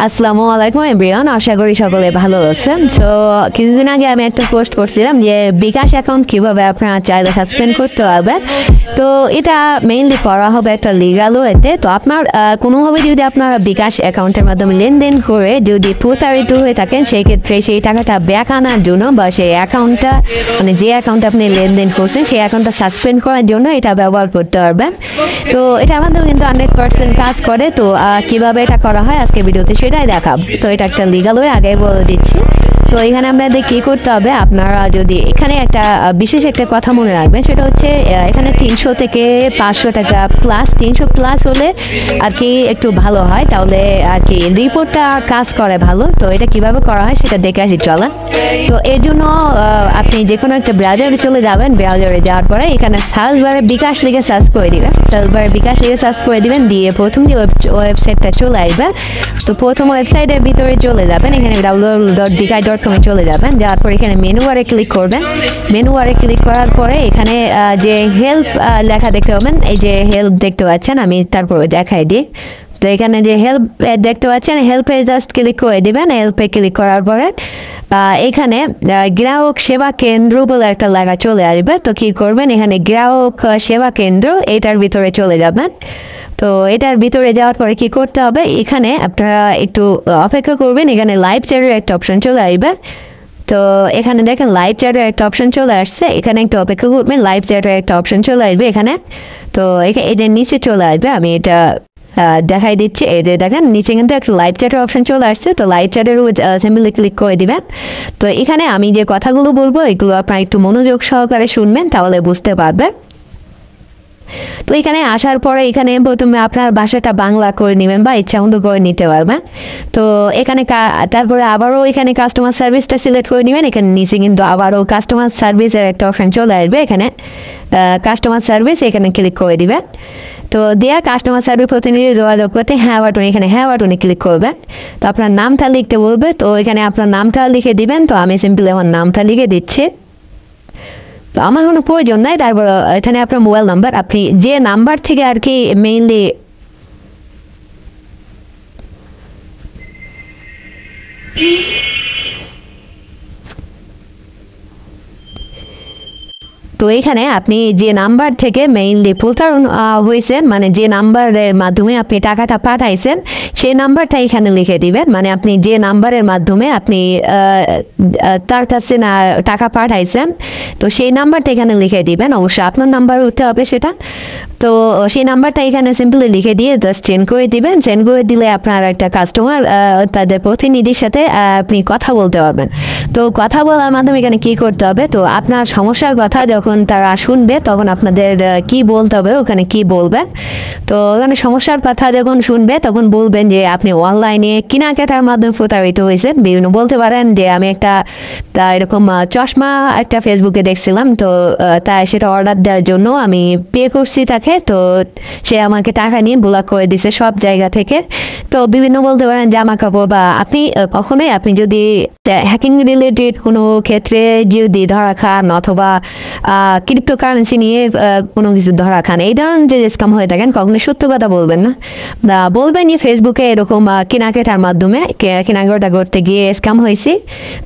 আসসালামু আলাইকুম এভরিওয়ান, আশা করি সকলে ভালো আছেন। সো কিছুদিন আগে আমি একটা পোস্ট করছিলাম যে বিকাশ অ্যাকাউন্ট কিভাবে আপনারা চাইলে সাসপেন্ড করতে পারবেন। তো এটা মেইনলি করা হবে একটা লিগাল ওয়েতে। তো আপনার কোনোভাবে যদি আপনারা বিকাশ অ্যাকাউন্টের মাধ্যমে লেনদেন করে যদি প্রতারিত হয়ে থাকেন, সেই ক্ষেত্রে সেই টাকাটা ব্যাক আনার জন্য বা সেই অ্যাকাউন্টটা মানে যে অ্যাকাউন্টে আপনি লেনদেন করছেন সেই অ্যাকাউন্টটা সাসপেন্ড করার জন্য এটা ব্যবহার করতে পারবেন। তো এটার মাধ্যমে কিন্তু 100% কাজ করে। তো কিভাবে এটা করা হয় আজকে ভিডিওতে সেটাই দেখাবো। তো এটা একটা লিগাল ওয়ে, আগে বলে দিচ্ছি। তো এখানে আপনাদের কী করতে হবে, আপনারা যদি এখানে একটা বিশেষ একটা কথা মনে রাখবেন, সেটা হচ্ছে এখানে 300 থেকে 500 টাকা প্লাস, 300 প্লাস হলে আর কি একটু ভালো হয়, তাহলে আর কি রিপোর্টটা কাজ করে ভালো। তো এটা কিভাবে করা হয় সেটা দেখে আসি চলেন। তো এর জন্য আপনি যে কোনো একটা ব্রাউজারে চলে যাবেন। ব্রাউজারে যাওয়ার পরে এখানে সার্চ বারে বিকাশ লিখে সার্চ করে দিবেন। সার্চ বারে বিকাশ লিখে সার্চ করে দিবেন, দিয়ে প্রথম যে ওয়েবসাইটটা চলে আসবে। তো প্রথম ওয়েবসাইটের ভিতরে চলে যাবেন, এখানে www.bikas.com এ চলে যাবেন। যাওয়ার পর এখানে মেনু বারে ক্লিক করবেন। মেনু বারে ক্লিক করার পরে এখানে যে হেল্প লেখা দেখতে পাবেন, এই যে হেল্প দেখতে পাচ্ছেন, আমি তারপরে দেখাই দিই। তো এখানে যে হেল্প দেখতে পাচ্ছেন, হেল্পে জাস্ট ক্লিক করে দেবেন। হেল্পে ক্লিক করার পরে এখানে গ্রাহক সেবা কেন্দ্র বলে একটা লেখা চলে আসবে। তো কী করবেন, এখানে গ্রাহক সেবা কেন্দ্র এটার ভিতরে চলে যাবেন। তো এটার ভিতরে যাওয়ার পরে কি করতে হবে, এখানে আপনারা একটু অপেক্ষা করবেন। এখানে লাইভ চ্যাটের একটা অপশন চলে আসবে। তো এখানে দেখেন লাইভ চ্যাটের একটা অপশন চলে আসছে, এখানে একটু অপেক্ষা করবেন। লাইভ চ্যাটের একটা অপশন চলে আসবে এখানে। তো এই যে নিচে চলে আসবে, আমি এটা দেখাই দিচ্ছি। এই যে দেখেন নিচে কিন্তু একটা লাইভ চ্যাটের অপশন চলে আসছে। তো লাইভ চ্যাটের সিম্পলি ক্লিক করে দিবেন। তো এখানে আমি যে কথাগুলো বলবো এগুলো আপনারা একটু মনোযোগ সহকারে শুনবেন, তাহলে বুঝতে পারবেন। তো এখানে আসার পরে এখানে প্রথমে আপনার ভাষাটা বাংলা করে নেবেন বা ইচ্ছা মতো করে নিতে পারবেন। তো এখানে তারপরে আবারও এখানে কাস্টমার সার্ভিসটা সিলেক্ট করে নেবেন। এখানে নিচে কিন্তু আবারও কাস্টমার সার্ভিসের একটা অপশান চলে আসবে। এখানে কাস্টমার সার্ভিস এখানে ক্লিক করে দিবেন। তো দেয়া কাস্টমার সার্ভিস প্রতিনিধি যোগাযোগ করতে হ্যাঁ বাটন, এখানে হ্যাঁ বাটনে ক্লিক করবেন। তো আপনার নামটা লিখতে বলবে, তো এখানে আপনার নামটা লিখে দিবেন। তো আমি সিম্পলি আমার নামটা লিখে দিচ্ছি। তো আমার কোনো প্রয়োজন নাই। তারপর এখানে আপনার মোবাইল নাম্বার, আপনি যে নাম্বার থেকে আর কি মেইনলি তো এখানে আপনি যে নাম্বার থেকে মেইনলি প্রতারণ হয়েছে, মানে যে নাম্বারের মাধ্যমে আপনি টাকাটা পাঠাইছেন সেই নাম্বারটা এখানে লিখে দিবেন। মানে আপনি যে নাম্বারের মাধ্যমে আপনি তার কাছে না টাকা পাঠাইছেন, তো সেই নাম্বারটা এখানে লিখে দিবেন। অবশ্যই আপনার নাম্বার হতে হবে সেটা। তো সেই নাম্বারটা এখানে সিম্পলি লিখে দিয়ে জাস্ট সেন্ড করে দিবেন। সেন্ড করে দিলে আপনার একটা কাস্টমার তাদের প্রতিনিধির সাথে আপনি কথা বলতে পারবেন। তো কথা বলার মাধ্যমে এখানে কী করতে হবে, তো আপনার সমস্যার কথা যখন তারা শুনবে তখন আপনাদের কি বলতে হবে, ওখানে কি বলবেন। তো ওখানে সমস্যার কথা যখন শুনবে তখন বলবেন যে আপনি অনলাইনে কেনাকাটার মাধ্যমে প্রতারিত হয়েছেন। বিভিন্ন বলতে পারেন যে আমি একটা এরকম চশমা একটা ফেসবুকে দেখছিলাম, তো তাই সেটা অর্ডার দেওয়ার জন্য আমি পে করছি তাকে। তো সে আমাকে টাকা নিয়ে ব্লক করে দিছে সব জায়গা থেকে। তো বিভিন্ন বলতে পারেন জামা কাপড়, বা আপনি কখনোই আপনি যদি হ্যাকিং রিলেটেড কোনো ক্ষেত্রে যদি ধরা খান অথবা ক্রিপ্টো কারেন্সি নিয়ে কোনো কিছু ধরা খান, এই ধরনের যে স্ক্যাম হয়ে থাকেন, কখনোই সত্য কথা বলবেন না। বলবেন যে ফেসবুকে এরকম কেনাকাটার মাধ্যমে কেনাকাটা করতে গিয়ে স্ক্যাম হয়েছি,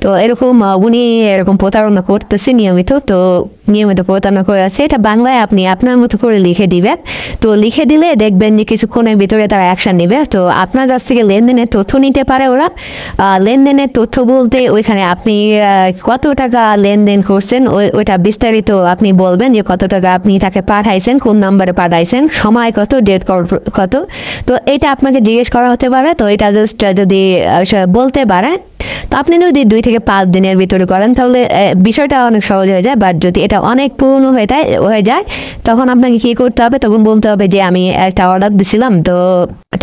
তো এরকম উনি এরকম প্রতারণা করতেছে নিয়মিত। তো নিয়মিত প্রতারণা করে আছে, এটা বাংলায় আপনি আপনার মতো করে লিখে দিবেন। তো লিখে দিলে দেখবেন যে কিছুক্ষণের ভিতরে তারা অ্যাকশন নেবে। তো আপনার কাছ থেকে লেনদেনের তথ্য নিতে পারে ওরা। লেনদেনের তথ্য বলতে ওইখানে আপনি কত টাকা লেনদেন করছেন ওইটা বিস্তারিত আপনি বলবেন, যে কত টাকা আপনি তাকে পাঠাইছেন, কোন নাম্বারে পাঠাইছেন, সময় কত, ডেট কত। তো এটা আপনাকে জিজ্ঞেস করা হতে পারে। তো এটা জাস্ট যদি বলতে পারে, তো আপনি যদি 2 থেকে 5 দিনের ভিতরে করেন তাহলে বিষয়টা অনেক সহজ হয়ে যায়। বাট যদি এটা অনেক পুরনো হয়ে যায় তখন আপনাকে কী করতে হবে, তখন বলতে হবে যে আমি একটা অর্ডার দিছিলাম, তো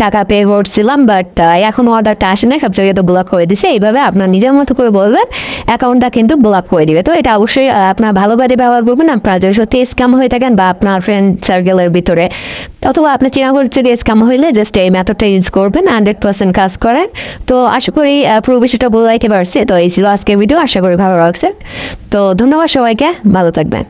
টাকা পে করছিলাম, বাট এখন অর্ডারটা আসে না, সব জায়গায় তো ব্লক করে দিছে। এইভাবে আপনার নিজের মতো করে বলবেন, অ্যাকাউন্টটা কিন্তু ব্লক করে দিবে। তো এটা অবশ্যই আপনার ভালো কাজে ব্যবহার করবেন। আপনার যদি সত্যি স্ক্যাম হয়ে থাকেন বা আপনার ফ্রেন্ড সার্কেলের ভিতরে অথবা আপনার চেনা পরিচিত স্ক্যাম হইলে জাস্ট এই মেথডটা ইউজ করবেন, 100% কাজ করে। তো আশা করি পুরো বিষয়টা বলাইতে পারছি। তো এই ছিল আজকের ভিডিও, আশা করি ভালো লাগছে। তো ধন্যবাদ সবাইকে, ভালো থাকবেন।